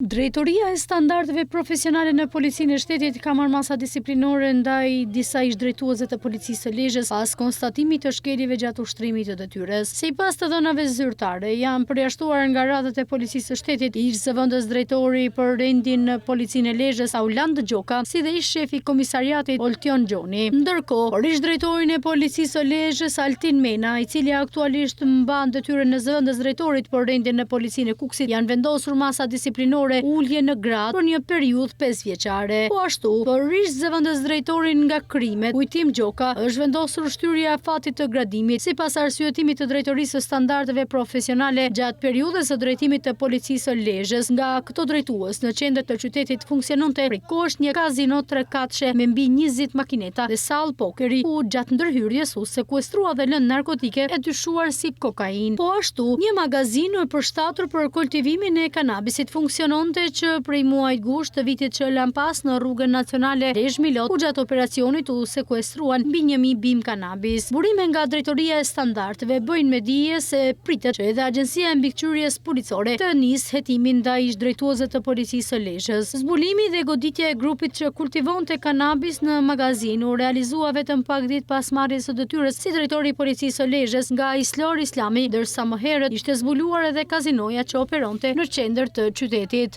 Drejtoria e standardeve profesionale në Policinë e Shtetit ka marrë masa disiplinore ndaj disa ish-drejtuesve të Policisë së Lezhës pas konstatimit të shkeljeve gjatë ushtrimit të detyrës. Sipas të dhënave zyrtare, janë përjashtuar nga radhët e Policisë së Shtetit ish-zëvendës drejtori për rendin në Policinë e Lezhës Auland Gjoka, si dhe ish-shefi i komisariatit Oltion Gjoni. Ndërkohë, për ish-drejtorin e Policisë së Lezhës Altin Mena, i cili aktualisht mban detyrën e zëvendës drejtorit për rendin në Policinë e Kukësit, janë vendosur masa disiplinore ulje në gradë për një periudhë 5 vjeçare. Po ashtu, për ish-zëvendës drejtorin nga krimet, Ujtim Gjoka, është vendosur shtyrja e fatit të gradimit sipas arsyetimit të Drejtorisë së Standardeve Profesionale gjatë periudhës së drejtimit të Policisë së Lezhës. Nga këto drejtues në qendër të qytetit funksiononte prikosh një kazino 3 katëshe me mbi 20 makineta dhe sallë pokeri, ku gjatë ndërhyrjes u sekuestrua dhe lënë narkotike e dyshuar si kokainë. Po ashtu, një magazin i përshtatur për kultivimin e kanabisit funksiononte që prej muajit gusht të vitit që lan pas në rrugën nacionale Lezhë Milot, ku gjatë operacionit u sekuestruan mbi 1000 bim kanabis. Burime nga Drejtoria e Standardeve bëjnë me dije se pritet që edhe Agjencia e Mbikëqyrjes Policore të nisë hetimin ndaj ish-drejtuesve të Policisë së Lezhës. Zbulimi dhe goditja e grupit që kultivonte kanabis në magazin u realizua vetëm pak ditë pas marrjes së detyrës si drejtori i Policisë së Lezhës nga Islor Islami, ndërsa më herët ishte zbuluar edhe kazinoja që operonte në qendër të qytetit.